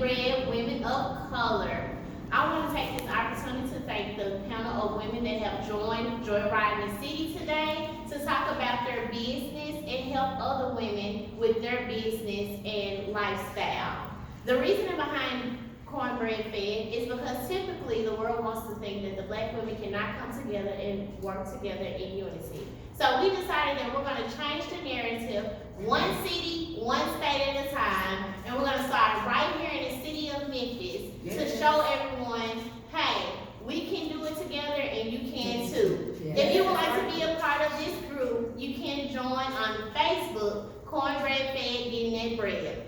Cornbread Women of Color. I want to take this opportunity to thank the panel of women that have joined Joyriding the City today to talk about their business and help other women with their business and lifestyle. The reasoning behind Cornbread Fed is because typically the world wants to think that the black women cannot come together and work together in unity. So we decided that we're going to change the narrative, one city, one state at a time, and we're going to start right here in the city of Memphis to show everyone, hey, we can do it together and you can too. If you would like to be a part of this group, you can join on Facebook, Cornbread Fed Getting That Bread.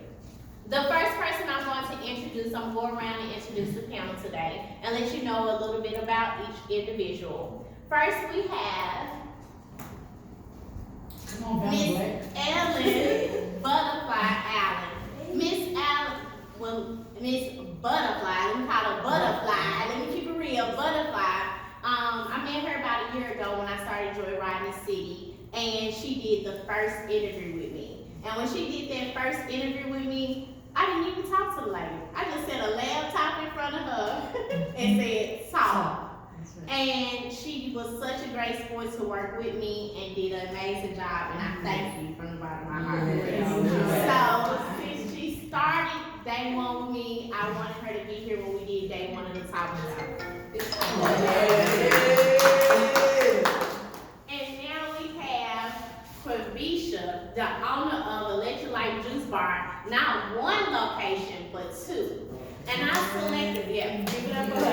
The first person I'm going to introduce, I'm going around and introduce the panel today and let you know a little bit about each individual. First we have Miss Ellen Butterfly Allen. Miss Butterfly, let me call her Butterfly. Let me keep it real, Butterfly. I met her about a year ago when I started Joyriding the City, and she did the first interview with me. And when she did that first interview with me, I didn't even talk to the lady. I just set a laptop in front of her and said, talk. And she was such a great sport to work with me and did an amazing job, and I thank you from the bottom of my heart. So since she started day one with me, I wanted her to be here when we did day one of the talk show. And now we have Quavisha, the owner of Electrolyte Juice Bar, not one location, but two. And I selected, give it up for her.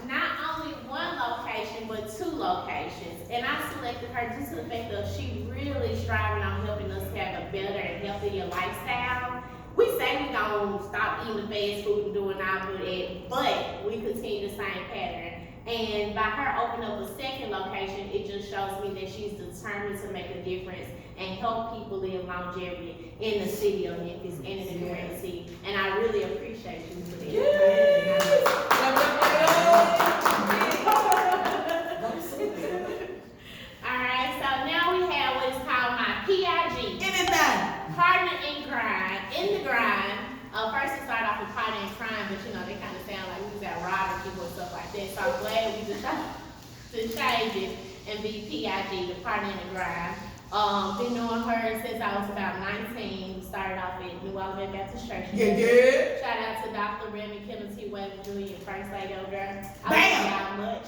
Not only one location, but two locations. And I selected her due to the fact that she really striving on helping us have a better and healthier lifestyle. We say we gonna stop eating fast food and doing all of that, but we continue the same pattern. And by her opening up a second location, it just shows me that she's determined to make a difference and help people live longevity in the city of Memphis and in the community. And I really appreciate you for that. All right, so now we have what is called my PIG. Partner in Grind. In the grind. First we started off with partner in crime, but they kind of sound like we was at robbing people and stuff like that. So I'm glad we decided to change it and be PIG, the partner in the grind. Been knowing her since I was about 19. Started off at New Alabama Baptist Church. Shout out to Dr. Remy Kennedy Weather Jr., First Lady over there. I love y'all much.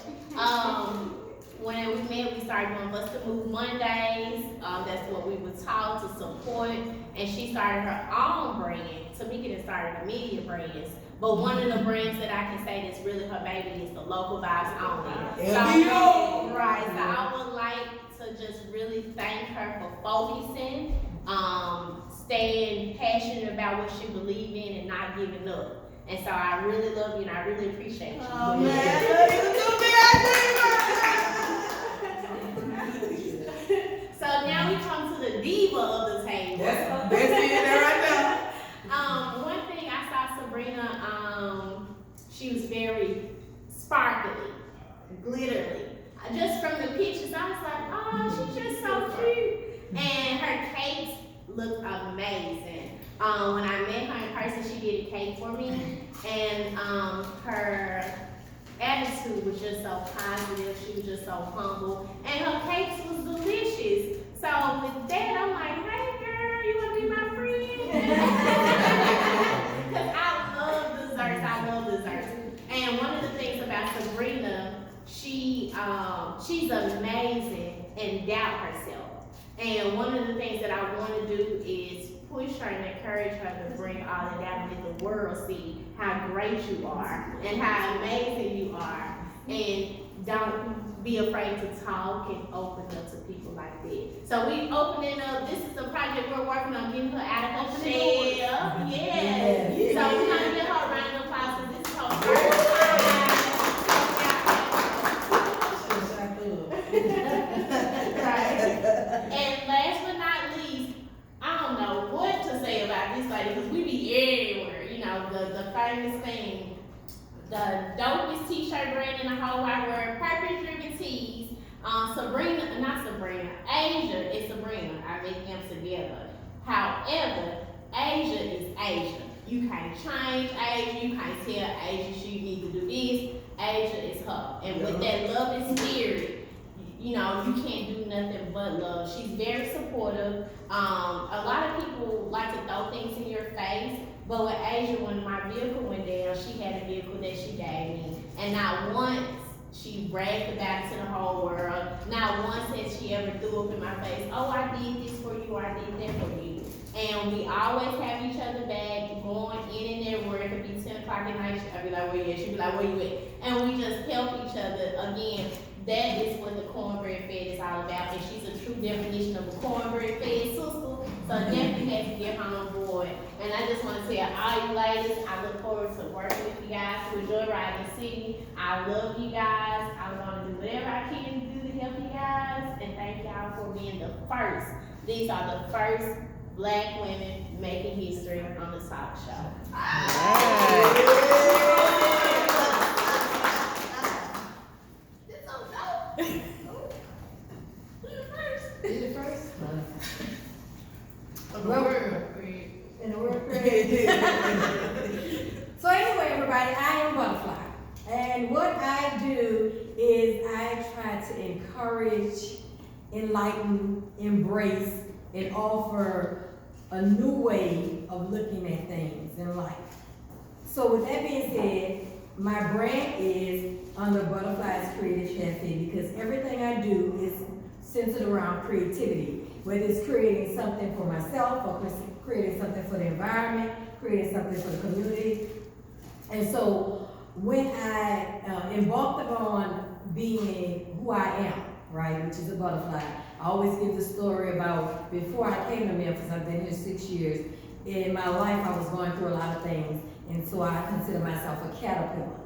When we met, we started doing Bust a Move Mondays. That's what we were taught to support. And she started her own brand. Tamika had started a media brands. But one of the brands that I can say that's really her baby is the Local Vibes Only. So I would like to just really thank her for focusing, staying passionate about what she believes in and not giving up. And so I really love you and I really appreciate you. Oh man, so now we come to the diva of the table. That's it right now. One thing I saw Sabrina, she was very sparkly, glittery. Just from the pictures, I was like, oh, she's just so cute. And her cakes looked amazing. When I met her in person, she did a cake for me. And her attitude was just so positive. She was just so humble. And her cakes was delicious. So with that, I'm like, hey girl, you want to be my friend? Because I love desserts. I love desserts. And one of the things about Sabrina, she's amazing and doubt herself. And one of the things that I want to do is push her and encourage her to bring all of that and let the world see how great you are and how amazing you are. And don't be afraid to talk and open up to people like that. So we opening up, this is the project we're working on, getting her out of her shell. Yes. So we're going to give her a round of applause because this is her first time. And last but not least, I don't know what to say about this lady because we be everywhere. The famous thing, the dopest t-shirt brand in the whole wide world, purpose-driven tees. Asia is Sabrina. I make them together. However, Asia is Asia. You can't change Asia. You can't tell Asia she needs to do this. Asia is her. And with that loving spirit, you know, you can't do nothing but love. She's very supportive. A lot of people like to throw things in your face, but with Asia, when my vehicle went down, she had a vehicle that she gave me. And not once she bragged about it to the whole world. Not once has she ever threw up in my face, oh, I did this for you, or I did that for you. And we always have each other back, going in and there where it could be 10 o'clock at night. I'd be like, where you at? She'd be like, where you at? And we just help each other. Again, that is what the Cornbread Fed is all about. And she's a true definition of a cornbread fed sister. So definitely have to get her on board. And I just want to tell all you ladies, I look forward to working with you guys to enjoy riding the city. I love you guys. I'm going to do whatever I can to do to help you guys. And thank y'all for being the first. These are the first Black women making history on the talk show. It's so dope. Who's the first? Who's the first? In the word prayer. So anyway, everybody, I am Butterfly. And what I do is I try to encourage, enlighten, embrace, and offer a new way of looking at things in life. So with that being said, my brand is under Butterfly's Creative Cafe because everything I do is centered around creativity. Whether it's creating something for myself or creating something for the environment, creating something for the community. And so when I embarked upon being who I am, right, which is a butterfly, I always give the story about before I came to Memphis, I've been here 6 years. In my life, I was going through a lot of things, and so I consider myself a caterpillar.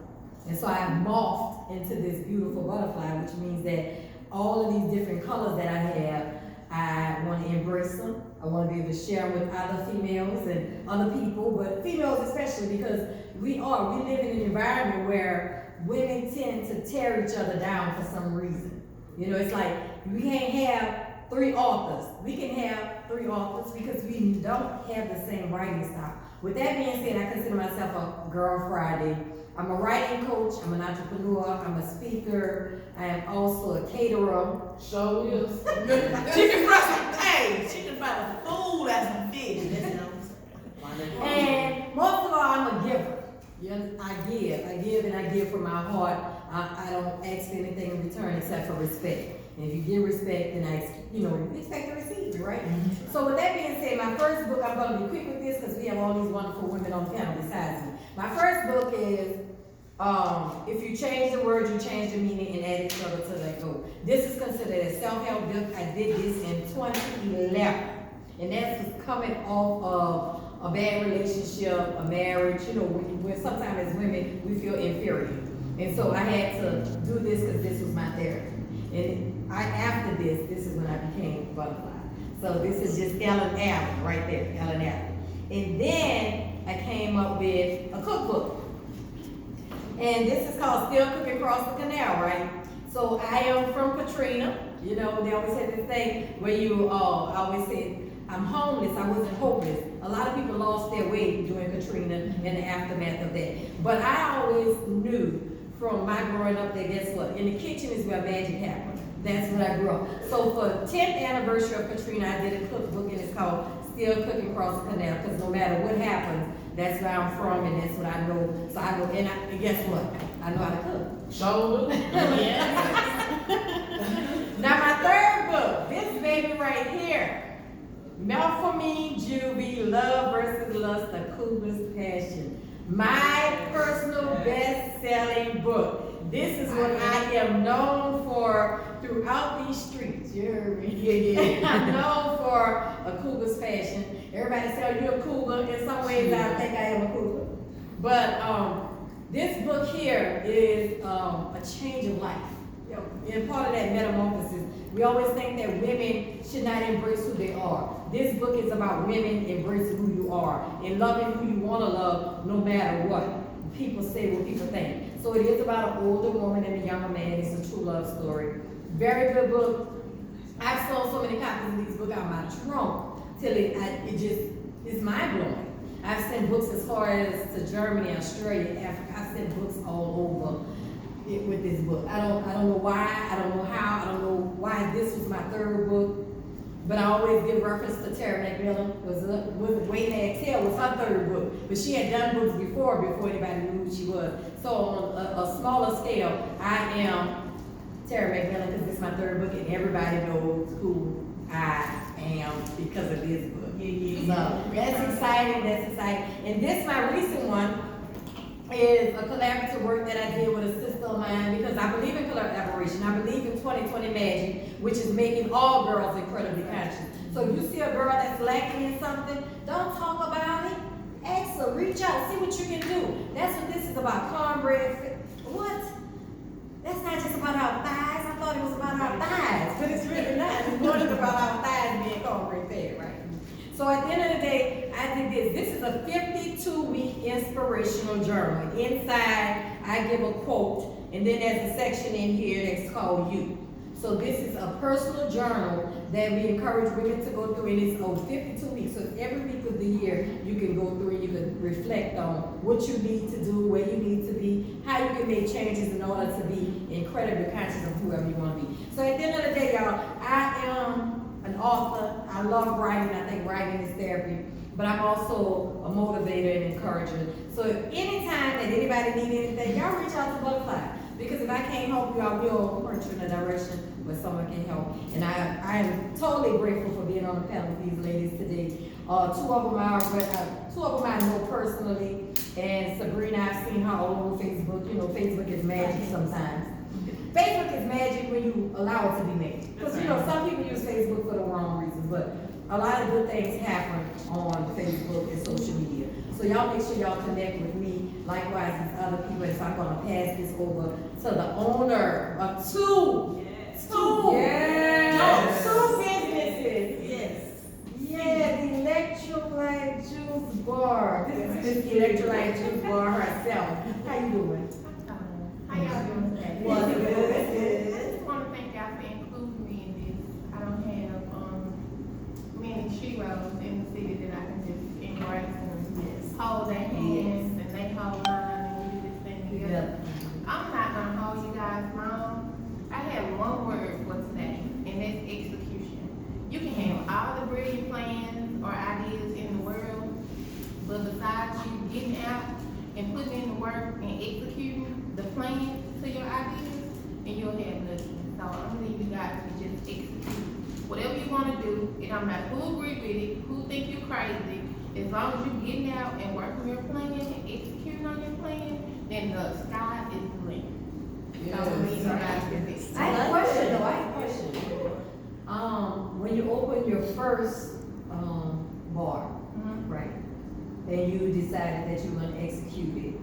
And so I morphed into this beautiful butterfly, which means that all of these different colors that I have, I want to embrace them. I want to be able to share them with other females and other people, but females especially, because we live in an environment where women tend to tear each other down for some reason. You know, it's like we can't have 3 authors. We can have 3 authors because we don't have the same writing style. With that being said, I consider myself a Girl Friday. I'm a writing coach, I'm an entrepreneur, I'm a speaker, I am also a caterer. So is. She can fry some, hey, she can fry the food as some fish. That's what I'm saying. And most of all, I'm a giver. Yes, I give, and I give from my heart. I don't ask for anything in return except for respect. And if you give respect, then you expect to receive, right? Mm-hmm. So with that being said, my first book, I'm going to be quick with this because we have all these wonderful women on the panel besides me. My first book is If You Change the Word, You Change the Meaning and Add Each Other to Let Go. This is considered a self-help book. I did this in 2011. And that's coming off of a bad relationship, a marriage, when sometimes as women, we feel inferior. And so I had to do this because this was my therapy. And after this is when I became Butterfly. So this is just Ellen Allen right there, Ellen Allen. And then I came up with a cookbook. And this is called Still Cooking Across the Canal, right? So I am from Katrina. They always had this thing where I always said, I'm homeless, I wasn't hopeless. A lot of people lost their way during Katrina and the aftermath of that. But I always knew from my growing up that guess what? In the kitchen is where magic happened. That's what I grew up. So for the 10th anniversary of Katrina, I did a cookbook and it's called Still Cooking Across the Canal, because no matter what happens, that's where I'm from and that's what I know. So I know, and guess what? I know how to cook. So Now my third book, this baby right here. Melphamine Juvie, Love versus Lust, A Cougar's Passion. My personal best-selling book. This is what I am known for throughout these streets. You heard me? Yeah. I'm known for A Cougar's Passion. Everybody say, oh, you're a cougar. In some ways, I think I am a cougar. But this book here is a change of life. And part of that metamorphosis, we always think that women should not embrace who they are. This book is about women embracing who you are and loving who you want to love no matter what people say, what people think. So it is about an older woman and a younger man. It's a true love story. Very good book. I've sold so many copies of these books out my trunk till it just It's mind blowing. I've sent books as far as to Germany, Australia, Africa. I've sent books all over with this book. I don't know why, I don't know how, I don't know why this was my third book, but I always give reference to Tara McMillan. Was Waiting to Exhale was her third book, but she had done books before anybody knew who she was. So on a smaller scale, I am Tara McMillan because this is my third book, and everybody knows who I am because of this book. So that's exciting, And this, my recent one, is a collaborative work that I did with a sister of mine because I believe in collaboration. I believe in 2020 magic, which is making all girls incredibly conscious. So if you see a girl that's lacking in something, don't talk about it. Ask her, reach out, see what you can do. That's what this is about. Cornbread. What? That's not just about our thighs. I thought it was about our thighs, but it's really not. It's more than about our thighs being cornbread fed, right? So at the end of the day, I did this. This is a 52-week inspirational journal. Inside, I give a quote, and then there's a section in here that's called You. So this is a personal journal that we encourage women to go through, and it's over 52 weeks. So every week of the year, you can go through and you can reflect on what you need to do, where you need to be, how you can make changes in order to be incredibly conscious of whoever you want to be. So at the end of the day, y'all, I am an author. I love writing. I think writing is therapy. But I'm also a motivator and encourager. So if anytime that anybody needs anything, y'all reach out to Butterfly. Because if I can't help you, I will point you in a direction where someone can help. And I am totally grateful for being on the panel with these ladies today. Two of them I know personally. And Sabrina, I've seen her all over Facebook. You know, Facebook is magic sometimes. Facebook is magic when you allow it to be magic. Because you know, some people use Facebook for the wrong reasons, but a lot of good things happen on Facebook and social media. So y'all make sure y'all connect with me, likewise with other people. And so I'm gonna pass this over to the owner of two businesses. Yes. Yeah, the electrolyte juice bar. This is the electrolyte juice bar herself. How you doing? How y'all doing today? Well, I just want to thank y'all for including me in this. I don't have many sheroes in the city that I can just embrace and hold their hands and they hold mine and we do this thing together. I'm not gonna hold you guys long. I have one word for today, and that's execution. You can have all the brilliant plans or ideas in the world, but besides you getting out and putting in the work and executing the plan to your ideas, and you'll have nothing. So I'm gonna leave you guys to just execute. Whatever you want to do, it don't matter who agree with it, who think you crazy, as long as you're getting out and working your plan and executing on your plan, then the sky is the limit. So I'm gonna leave you guys with this. I have a question when you opened your first bar, right, and you decided that you were going to execute it,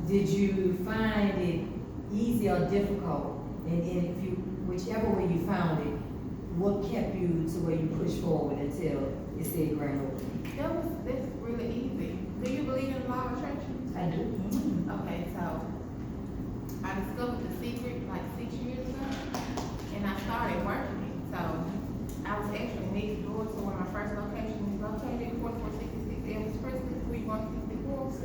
did you find it easy or difficult? And if you, whichever way you found it, what kept you to where you pushed forward until it said grand opening? That's really easy. Do you believe in the law of attraction? I do. Okay, so I discovered the secret like 6 years ago, and I started working it. So I was actually next door to where my first location is located, 4466 Elvis Presley, 3164.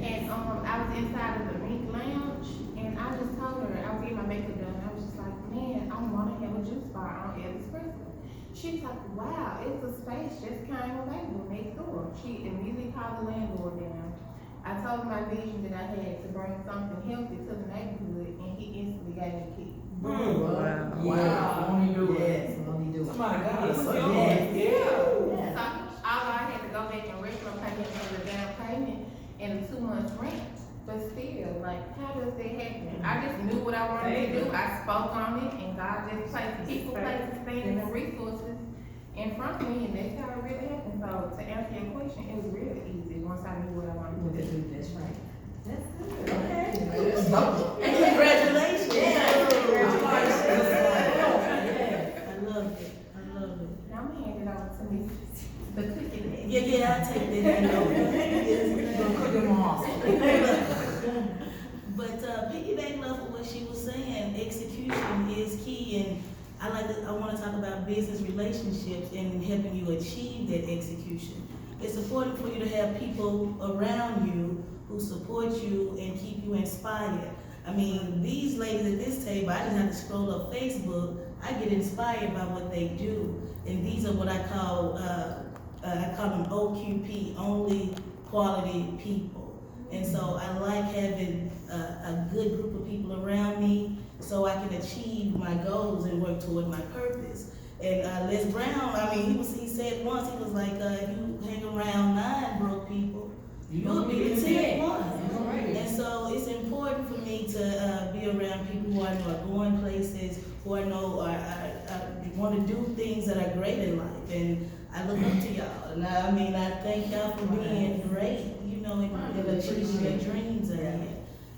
And I was inside of the Mink Lounge, and I just told her, I was getting my makeup done, and I was just like, man, I want to have a juice bar on Elvis Presley. She was like, wow, it's a space just came available next door. She immediately called the landlord down. I told him my vision that I had to bring something healthy to the neighborhood, and he instantly gave me the key. Wow. Won't he do it? Yes, won't he do it? Somebody got us. Yes. So all I had to go back and retro pay him for the down payment and the 2 months rent. But still, like, how does that happen? I just knew what I wanted to do. I spoke on it, and God just placed people, places, things, and resources in front of me, and that's how it really happened. So to answer your question, it was really easy once I knew what I wanted to do. That's right. That's good. Okay. Okay. And congratulations. Yeah. I love it. Now I'm gonna hand it over to me. The cooking man. Yeah, I'll take that. Gonna cook them all. But piggybacking off of what she was saying, execution is key, and I want to talk about business relationships and helping you achieve that execution. it's important for you to have people around you who support you and keep you inspired. I mean, these ladies at this table, I just have to scroll up Facebook. I get inspired by what they do, and these are what I call them OQP, only quality people. And so I like having a good group of people around me so I can achieve my goals and work toward my purpose. And Les Brown, I mean, he said once, he was like, if you hang around 9 broke people, you'll be the 10th one. And so it's important for me to be around people who I know are going places, who I know want to do things that are great in life. And I look up to y'all. And I thank y'all for being great, and achieving your dreams ahead.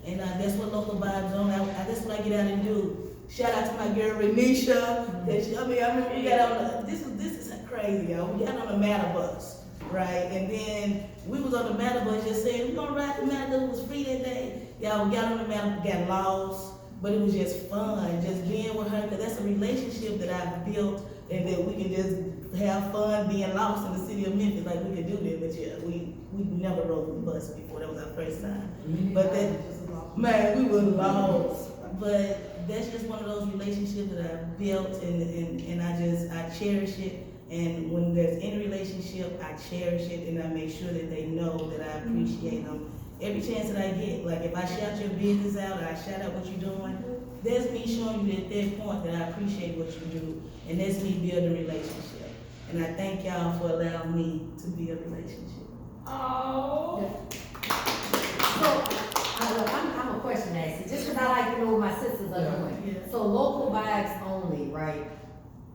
And that's what Local Vibes on. That's what I get out and do. Shout out to my girl Renisha. I we got on this is crazy, y'all. We got on the Matter bus, right? And then we was on the Matter bus just saying, we're gonna ride the Matter, it was free that day. Y'all, we got on the Matter, got lost, but it was just fun, just being with her, because that's a relationship that I've built, and that we can just have fun being lost in the city of Memphis, like we can do that. But yeah, we never rode the bus before, that was our first time. But we were lost. But that's just one of those relationships that I've built, and I cherish it. And when there's any relationship, I cherish it, and I make sure that they know that I appreciate them every chance that I get. Like if I shout your business out, or I shout out what you're doing, that's me showing you at that point that I appreciate what you do, and that's me building a relationship. And I thank y'all for allowing me to be a relationship. Oh. So, I'm a question asker, just because I like to know what my sisters are doing. Yeah. So Local Vibes only, right?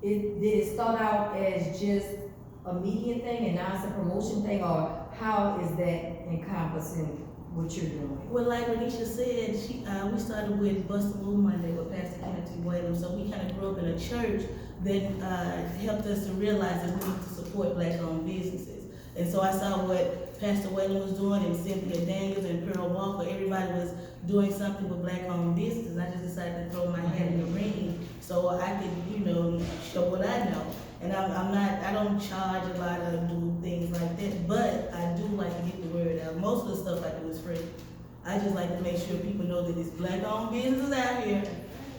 Did it start out as just a media thing and now it's a promotion thing, or how is that encompassing what you're doing? Well, like Renisha said, we started with Bust a Move Monday with Pastor Kenneth Whalen. So we kind of grew up in a church that helped us to realize that we need to support Black-owned businesses. And so I saw what Pastor Whalen was doing, and Cynthia Daniels and Pearl Walker. Everybody was doing something with Black-owned businesses. I just decided to throw my hat in the ring so I could, show what I know. And I don't charge a lot or do things like that, but I do like to get the word out. Most of the stuff I do is free. I just like to make sure people know that it's Black-owned businesses out here,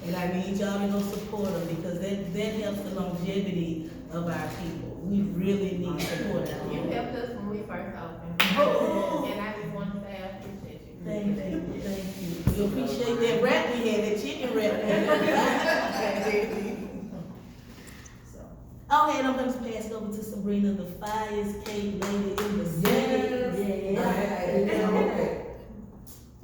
and I need y'all to go support them, because that helps the longevity of our people. We really need support out You here. helped us when we first opened. Oh. And I just want to say I appreciate you. Thank you. We appreciate that wrap we had, that chicken wrap we had. Okay, and I'm going to pass it over to Sabrina, the finest cake lady in the city.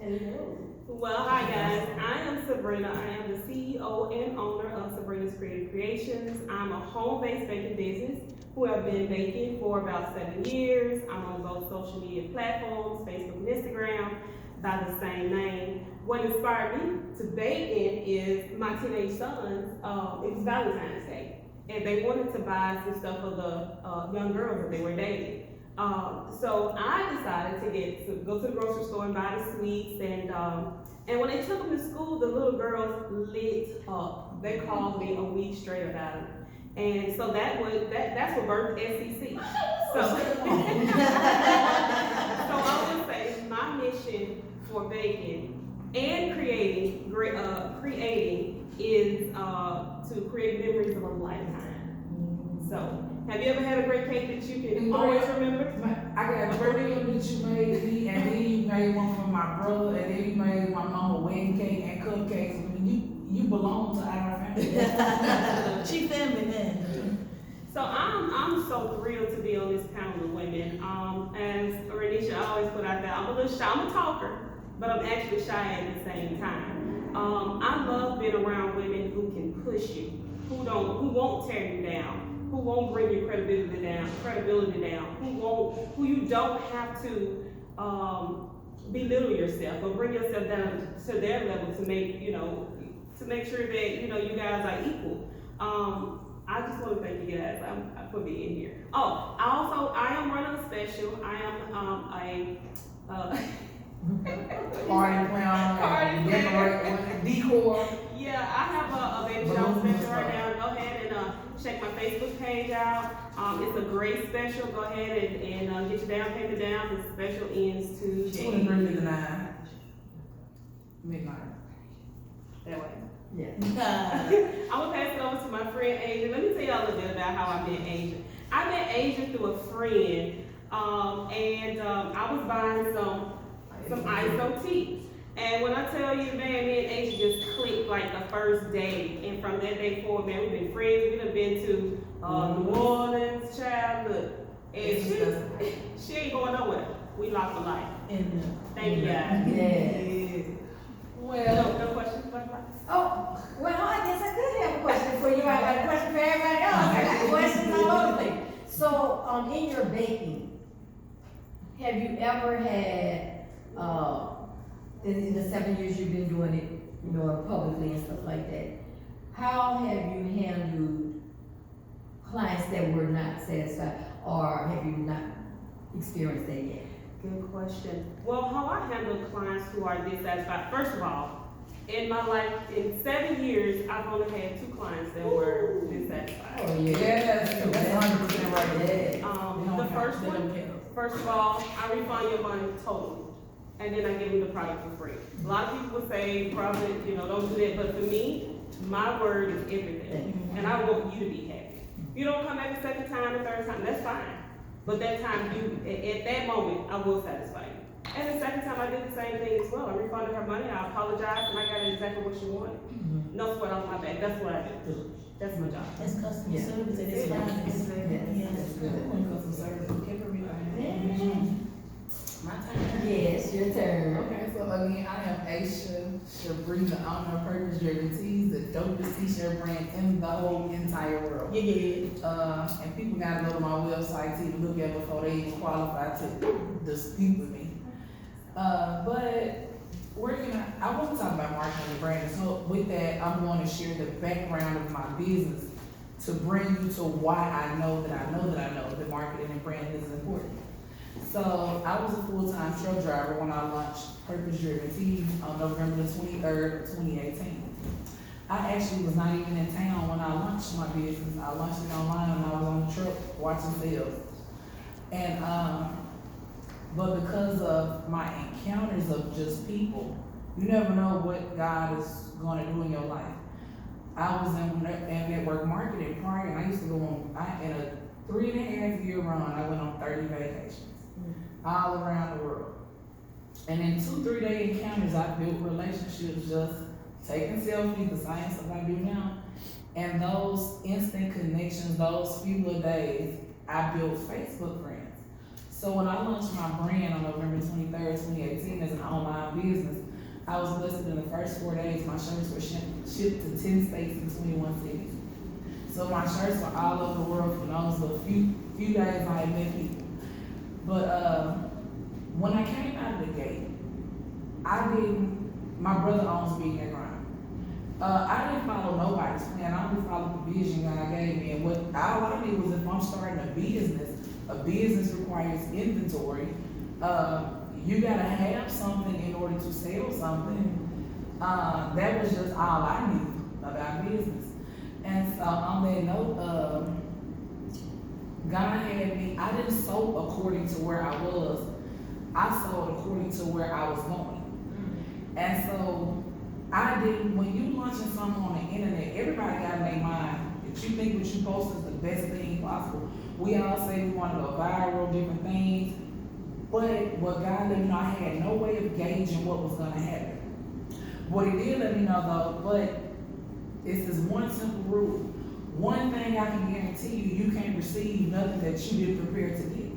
Hello. Well, hi guys. I am Sabrina. I am the CEO and owner of Sabrina's Creative Creations. I'm a home-based baking business who have been baking for about 7 years. I'm on both social media platforms, Facebook and Instagram, by the same name. What inspired me to baking is my teenage sons. It was Valentine's Day, and they wanted to buy some stuff for the young girls that they were dating. So I decided to go to the grocery store and buy the sweets, and when they took them to school, the little girls lit up. They called me a week straight about it. And so that's what birthed SEC. So, so I would say my mission for baking and creating is to create memories of a lifetime. So, have you ever had a great cake that you can always remember? I got a birthday that you made me, and then you made one for my brother, and then you made my mama wedding cake and cupcakes. I mean, you belong to our family. She family man. So I'm so thrilled to be on this panel of women. As Renisha always put out there, I'm a little shy. I'm a talker, but I'm actually shy at the same time. I love being around women who can push you, who won't tear you down, who won't bring your credibility down, who you don't have to belittle yourself or bring yourself down to their level to make sure that you guys are equal. I just want to thank you guys for being here. Oh, I am running a special. I am Party clown, decor. Yeah, I have a baby shower special right now. Go ahead and check my Facebook page. page out. It's a great special. Go ahead and get your down payment down. The special ends today. $23.59 midnight. That way. Yeah. I'm gonna pass it over to my friend Asia. Let me tell y'all a little bit about how I met Asia. I met Asia through a friend, and I was buying some ISO tea. And when I tell you, man, me and Asia just clicked like the first day. And from that day forward, man, we've been friends. We done been to New Orleans, child, look. And she ain't going nowhere. We locked for life. Thank you, guys. Yeah. Well, No questions about that? Oh, well, I guess I could have a question for you. I got a question for everybody else. I got questions all over the place. So, in your baking, have you ever had, in the 7 years you've been doing it, you know, publicly and stuff like that, how have you handled clients that were not satisfied, or have you not experienced that yet? Good question. Well, how I handle clients who are dissatisfied, first of all, in my life, in 7 years, I've only had 2 clients that were dissatisfied. Oh, yeah. yes, that's 100% right. Yeah. The first one, first of all, I refund your money totally, and then I give you the product for free. A lot of people would say, probably, you know, don't do that, but for me, my word is everything, and I want you to be happy. If you don't come back the second time, the third time, that's fine. But that time, at that moment, I will satisfy you. And the second time, I did the same thing as well. I refunded her money, I apologized, and I got exactly what she wanted. No sweat off my back. That's what I do. That's my job. That's customer Yeah. service and it's fine. Yeah, that's good. Customer service, keep everything. My turn. Yes, your turn. Okay, so again, I am Aisha Shabrina, owner of Purpose Driven Tees, the dopest t-shirt brand in the whole entire world. Yeah. And people gotta go to my website to even look at before they even qualify to speak with me. But I want to talk about marketing and branding. So with that, I'm going to share the background of my business to bring you to why I know that that marketing and branding is important. So I was a full-time truck driver when I launched Purpose Driven Tees on November the 23rd of 2018. I actually was not even in town when I launched my business. I launched it online when I was on the truck watching sales. And but because of my encounters of just people, you never know what God is going to do in your life. I was in network marketing prior, and I used to go on, in a 3.5 year run, I went on 30 vacations all around the world. And in 2-3 day encounters, I built relationships just taking selfies, the science of what I do now. And those instant connections, those few little days, I built Facebook friends. So when I launched my brand on November 23rd, 2018 as an online business, I was listed in the first 4 days. My shirts were shipped to 10 states and 21 cities. So my shirts were all over the world for those little few days I had met people. But when I came out of the gate, my brother owns Being That Grind. I didn't follow nobody's plan. I only followed the vision God gave me. And all I knew was if I'm starting a business requires inventory. You gotta have something in order to sell something. That was just all I knew about business. And so on that note, God had me, I didn't sow according to where I was. I sowed according to where I was going. And so when you launching something on the internet, everybody got in their mind that you think what you post is the best thing possible. We all say we want to go viral, different things. But what God let me know, I had no way of gauging what was going to happen. What He did let me know though, but it's this one simple rule. One thing I can guarantee you can't receive nothing that you didn't prepare to get.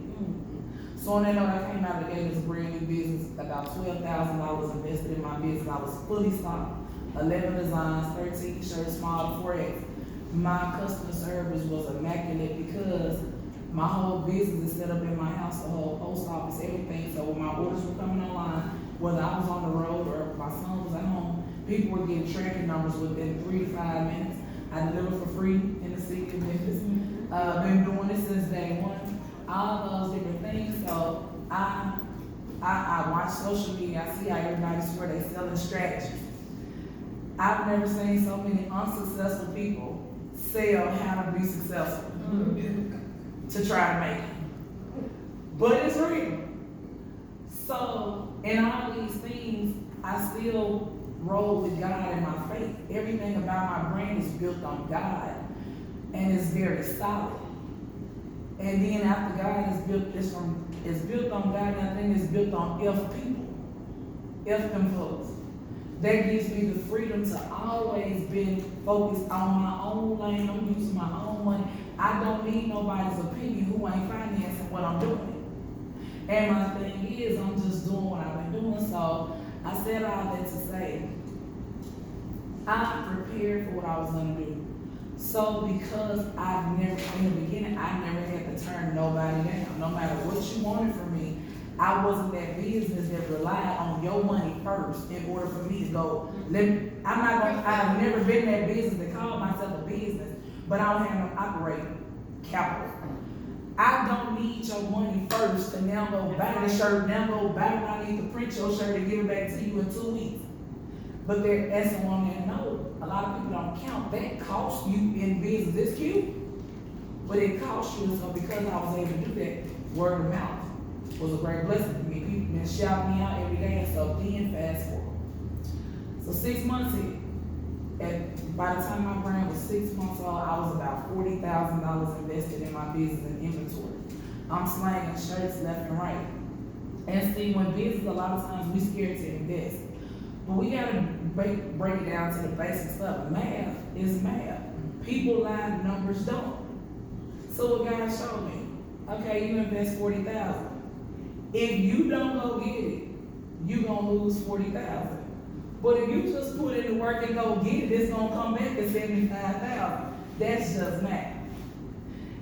So on that note, I came out of the gate as a brand new business, about $12,000 invested in my business. I was fully stocked, 11 designs, 13 shirts, small to 4X. My customer service was immaculate because my whole business is set up in my house, the whole post office, everything. So when my orders were coming online, whether I was on the road or my son was at home, people were getting tracking numbers within 3 to 5 minutes. I deliver for free in the city of Memphis. Been doing it since day one. All those different things. So I watch social media. I see how everybody swear they selling strategies. I've never seen so many unsuccessful people sell how to be successful to try to make it. But it's real. So, in all these things, I still roll with God in my faith. Everything about my brand is built on God, and it's very solid. And then after God is built on God, and I think it's built on people, them folks. That gives me the freedom to always be focused on my own lane. I'm using my own money. I don't need nobody's opinion who ain't financing what I'm doing. And my thing is, I'm just doing what I've been doing. So I said all that to say, I'm prepared for what I was gonna do. So because in the beginning, I never had to turn nobody down. No matter what you wanted from me, I wasn't that business that relied on your money first in order for me to go. I've never been that business that called myself a business, but I don't have no operating capital. I don't need your money first to now go buy the shirt, now go buy when I need to print your shirt and give it back to you in 2 weeks. But there's someone that knows. A lot of people don't count. That costs you in business. It's cute, but it costs you. So because I was able to do that, word of mouth was a great blessing for me. People been shouting me out every day, and so then fast forward. So 6 months in, and by the time my brand was 6 months old, I was about $40,000 invested in my business and inventory. I'm slanging shirts left and right. And see, when business, a lot of times we scared to invest. But we gotta break it down to the basic stuff. Math is math. People lie, numbers don't. So what God showed me, okay, you invest 40,000. If you don't go get it, you gonna lose 40,000. But if you just put in the work and go get it, it's gonna come back at 75,000. That's just math.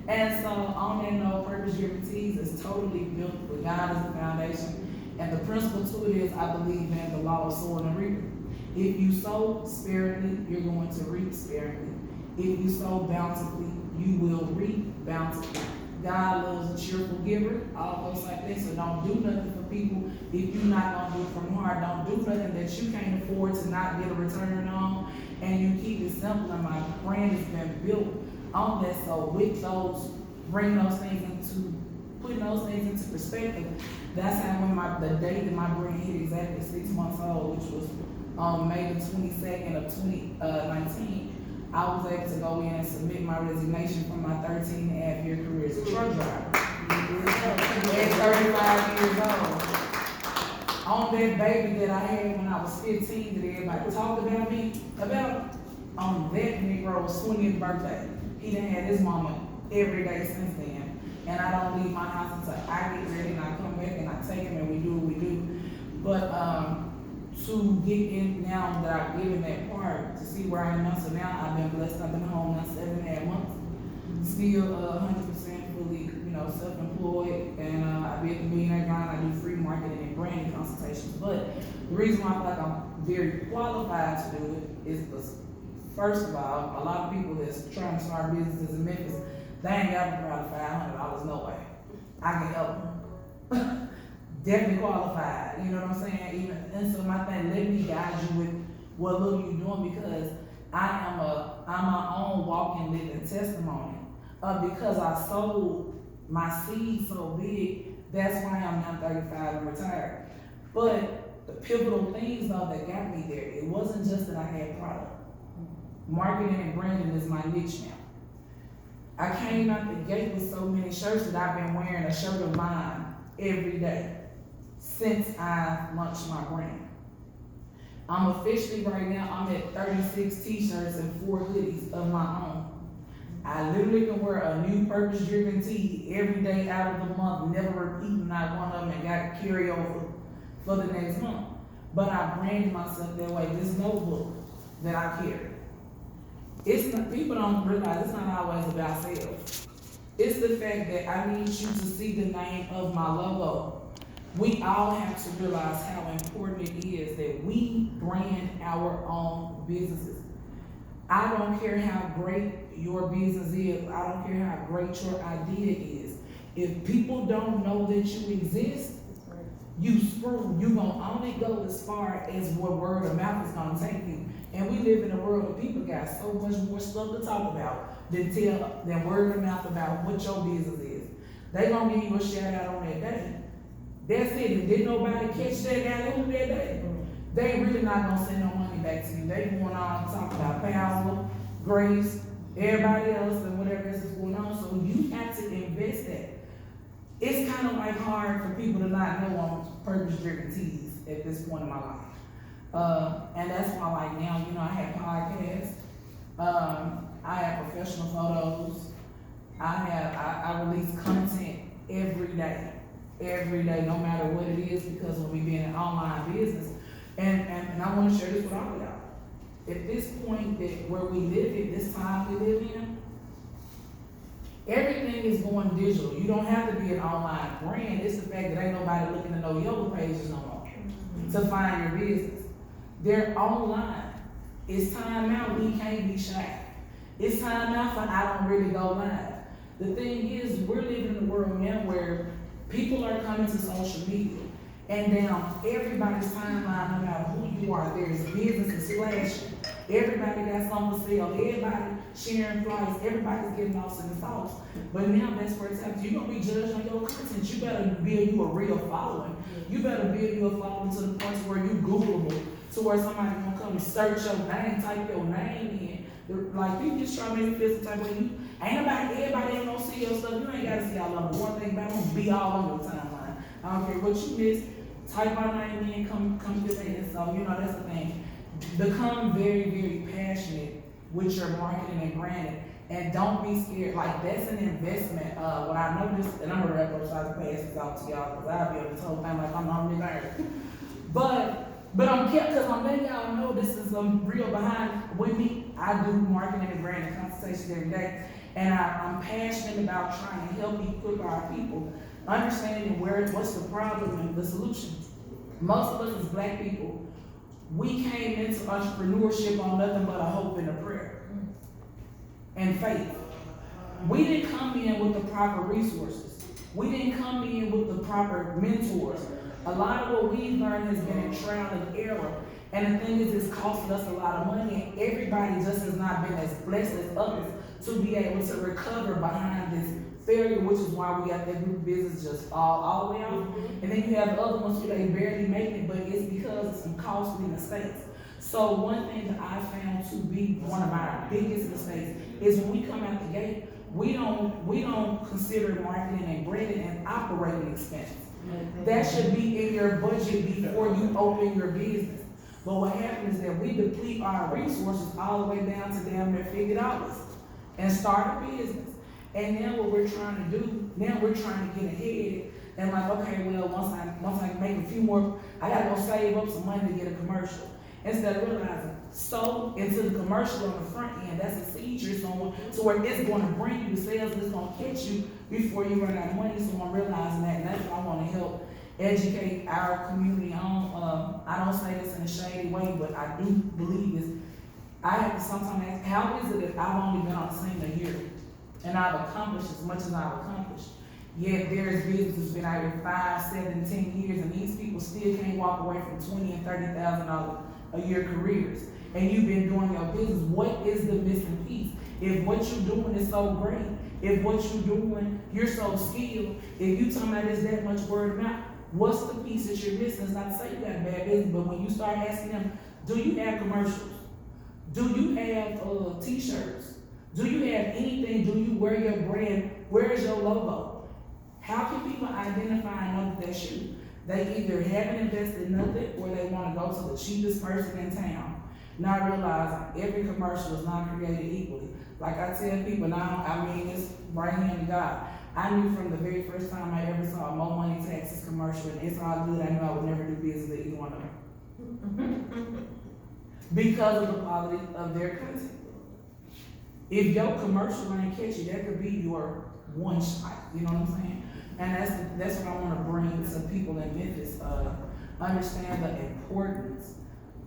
And so on that note, Purpose Driven Tees is totally built with God as the foundation. And the principle to it is, I believe in the law of sowing and reaping. If you sow sparingly, you're going to reap sparingly. If you sow bountifully, you will reap bountifully. God loves a cheerful giver, all those like that. So don't do nothing for people if you're not gonna do it from heart. Don't do nothing that you can't afford to not get a return on. And you keep it simple. And my brand has been built on that. So with those, putting those things into perspective, that's how when the day that my brand hit exactly 6 months old, which was May the 22nd of 2019, I was able to go in and submit my resignation from my 13.5-year career as a truck driver. At 35 years old. On that baby that I had when I was 15 that everybody talked about me, on that Negro's 20th birthday. He done had his mama every day since then. And I don't leave my house until I get ready and I come back and I take him and we do what we do. But to get in now that I've given that part to see where I am now. So now I've been blessed. I've been home now 7.5 months. Still 100% fully, self-employed. And I be at the Millionaire Grind. I do free marketing and branding consultations. But the reason why I feel like I'm very qualified to do it is because, first of all, a lot of people that's trying to start businesses in Memphis, they ain't got about $500, no way. I can help them. Definitely qualified, you know what I'm saying? And so my thing, let me guide you with what little you're doing, because I'm my own walking, living testimony. Because I sold my seed so big, that's why I'm now 35 and retired. But the pivotal things though that got me there, it wasn't just that I had product. Marketing and branding is my niche now. I came out the gate with so many shirts that I've been wearing a shirt of mine every day since I launched my brand. I'm officially right now, I'm at 36 t-shirts and 4 hoodies of my own. I literally can wear a new purpose-driven tee every day out of the month, never repeating not one of them, and got carryover for the next month. But I branded myself that way. This notebook that I carry, it's not, people don't realize it's not always about sales. It's the fact that I need you to see the name of my logo. We all have to realize how important it is that we brand our own businesses. I don't care how great your business is. I don't care how great your idea is. If people don't know that you exist, you screw. You're gonna only go as far as what word of mouth is gonna take you. And we live in a world where people got so much more stuff to talk about. than word of mouth about what your business is. They gonna give you a shout out on that day. That's it. If didn't nobody catch that guy who that day, they really not gonna send no money back to you. They going on to talk about power, grace, everybody else, and whatever else is going on. So you have to invest that. It's kind of like hard for people to not know I'm purpose-driven teas at this point in my life. And that's why, like now, you know, I have podcasts. I have professional photos. I release content every day, no matter what it is, because when we be in an online business, and I want to share this with all of y'all. At this point that where we live in, this time we live in, everything is going digital. You don't have to be an online brand. It's the fact that ain't nobody looking at no Yellow pages no more to find your business. They're online. It's time out. We can't be shy. It's time out for I don't really go live. The thing is, we're living in a world now where people are coming to social media, and now everybody's timeline, no matter who you are, there's businesses flashing. Everybody got something to sell. Everybody sharing flyers. Everybody's getting lost in the sauce. But now that's where it's happening. You're gonna be judged on your content. You better build you a real following. You better build you a following to the point where you Googleable, to where somebody gonna come and search your name, type your name in. Like, people just try to make me feel some type of way. Everybody ain't gonna see your stuff. You ain't gotta see all of them. One thing about them, be all on your timeline. I don't care what you miss. Type my name in, come get it. So, you know, that's the thing. Become very, very passionate with your marketing and branding. And don't be scared. Like, that's an investment. What I noticed, and I'm gonna wrap up so I can pass this out to y'all, because I'll be on this whole thing like I'm on the earth. But I'm kept, because I'm letting y'all know this is real behind with me. I do marketing and branding consultations every day. And I'm passionate about trying to help equip our people, understanding what's the problem and the solution. Most of us as Black people, we came into entrepreneurship on nothing but a hope and a prayer and faith. We didn't come in with the proper resources. We didn't come in with the proper mentors. A lot of what we've learned has been in trial and error. And the thing is, it's costing us a lot of money, and everybody just has not been as blessed as others to be able to recover behind this failure, which is why we got that group business just fall all the way off. And then you have the other ones who they barely make it, but it's because of some costly mistakes. So one thing that I found to be one of our biggest mistakes is when we come out the gate, we don't consider marketing and branding an operating expense. That should be in your budget before you open your business. But what happens is that we deplete our resources all the way down to damn near $50 and start a business. And now what we're trying to do, now we're trying to get ahead and like, okay, well, once I make a few more, I gotta go save up some money to get a commercial. Instead of realizing, sow into the commercial on the front end, that's a seed you're sowing, so where it's gonna bring you the sales, and it's gonna catch you before you run out of money. So I'm realizing that, and that's why I wanna help educate our community on. I don't say this in a shady way, but I do believe this. I have to sometimes ask, how is it that I've only been on the scene a year and I've accomplished as much as I've accomplished? Yet there's business that's been out here 5, 7, 10 years, and these people still can't walk away from $20,000 and $30,000 a year careers. And you've been doing your business. What is the missing piece? If what you're doing is so great, if what you're doing, you're so skilled, if you talking about there's that much word of mouth, what's the piece that you're missing? It's not to say you got a bad business, but when you start asking them, do you have commercials? Do you have t-shirts? Do you have anything? Do you wear your brand? Where is your logo? How can people identify and know that that's you? They either haven't invested nothing or they want to go to the cheapest person in town, not realizing every commercial is not created equally. Like I tell people now, I mean this right hand to God. I knew from the very first time I ever saw a Mo Money Taxes commercial, and it's all good, I knew I would never do business with either one of them. Because of the quality of their content. If your commercial ain't catchy, that could be your one shot, you know what I'm saying? And that's what I want to bring to people in Memphis. Understand the importance.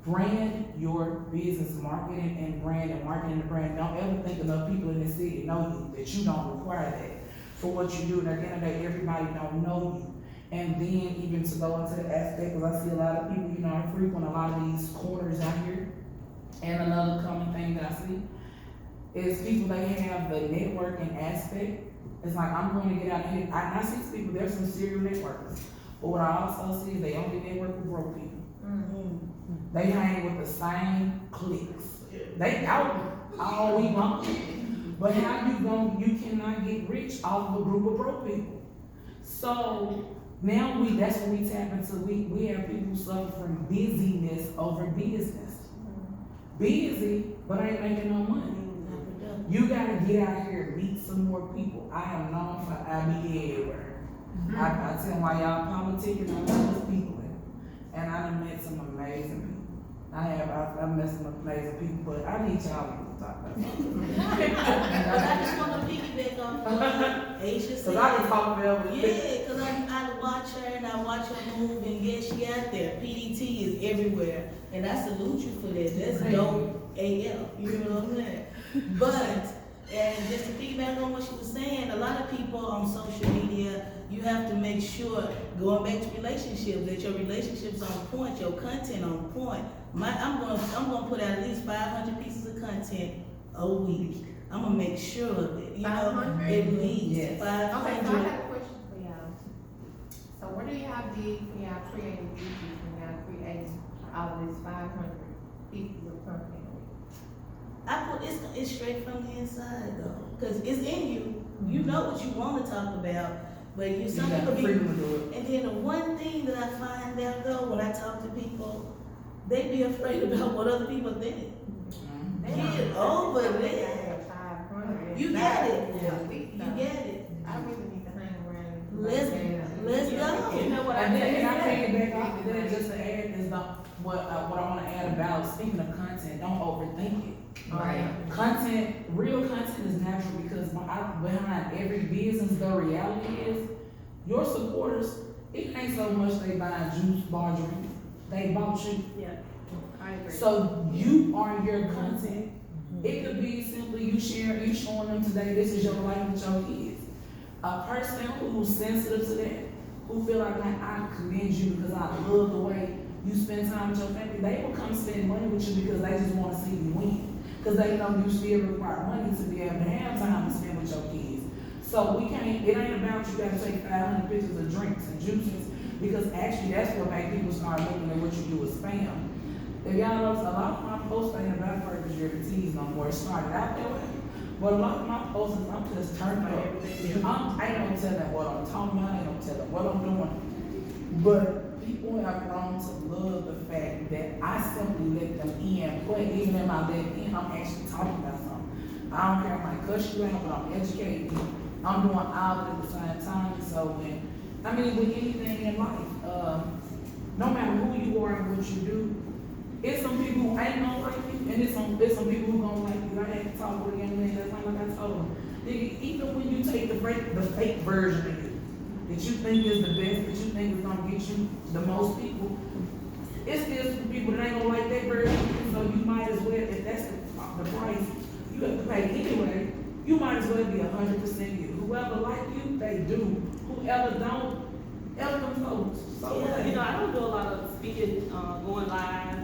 Brand your business, marketing and marketing the brand. Don't ever think enough people in this city know you, that you don't require that for what you do. And at the end of the day, everybody don't know you. And then even to go into the aspect, because I see a lot of people, you know, I frequent a lot of these corners out here. And another common thing that I see, is people that have the networking aspect. It's like, I'm going to get out here. I see people, there's some serial networkers. But what I also see is they only network with broke people. They hang with the same cliques. They out all week long. But how you cannot get rich off of a group of broke people. So now that's what we tap into. We have people who suffer from busyness over business. Busy, but ain't making no money. You gotta get out here and meet some more people. I am known for I be everywhere. I tell why y'all politicking, I love those people. And I done met some amazing people. I've met some amazing people, but I need y'all to talk about something. But I just want to piggyback off what Aisha said. Cause I can talk about it. Yeah, cause I watch her and I watch her move, and yes, she out there. PDT is everywhere, and I salute you for that. That's dope AF. You know what I'm saying? But and just to piggyback on what she was saying, a lot of people on social media, you have to make sure, going back to relationships, that your relationships on point, your content on point. I'm gonna put out at least 500 pieces of content a week. I'm gonna make sure of it. You know, 500? at least Yes. 500. Okay, so I have a question for y'all. So what do y'all do when y'all creating videos, when y'all creating all of this 500 pieces of content? I put it's straight from the inside though, cause it's in you. You know what you want to talk about, but some got people the freedom to do it. And then the one thing that I find out though, when I talk to people, they be afraid about what other people think. Get over that. 500. You get it. You You get it. I really need to hang around. Let's go. You know what I And think? I piggyback off of that, just to add is what I want to add about, speaking of content, don't overthink it. Right. Real content is natural because behind every business, the reality is your supporters, it ain't so much they buy juice, bar drinks, they bought you. Yeah, I agree. So you are your content. It could be simply you showing them today, this is your life with your kids. A person who's sensitive to that, who feel like I commend you because I love the way you spend time with your family, they will come spend money with you because they just want to see you win. Because they know you still require money to be able to have time to spend with your kids. So it ain't about you gotta take 500 pictures of drinks and juices, because actually that's what make people start looking at what you do as spam. If y'all notice, a lot of my posts ain't about purpose teas no more. It started out that way. But a lot of my posts, I'm just turned up. I ain't gonna tell them what I'm talking about, I ain't gonna tell them what I'm doing. But people have grown to love the fact that I simply let them in, but even if I let them in, I'm actually talking about something. I don't care if I cuss you out, but I'm educating you. I'm doing all of it at the same time. So with anything in life, no matter who you are and what you do, it's some people who ain't gonna like you, and it's some people who gonna like you. I had to talk with a young man last night, like I told him. Nigga, even when you take the fake version of you, that you think is the best, that you think is gonna get you the most people, it's still some people that ain't gonna like that version. So you might as well, if that's the price you have to pay anyway, you might as well be 100% you. Whoever like you, they do. Whoever don't, F them folks. So Yeah, you know, I don't do a lot of speaking, going live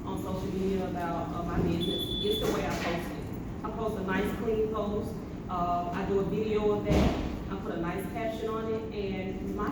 on social media about my business. It's the way I post it. I post a nice, clean post. I do a video of that. I put a nice caption on it, and my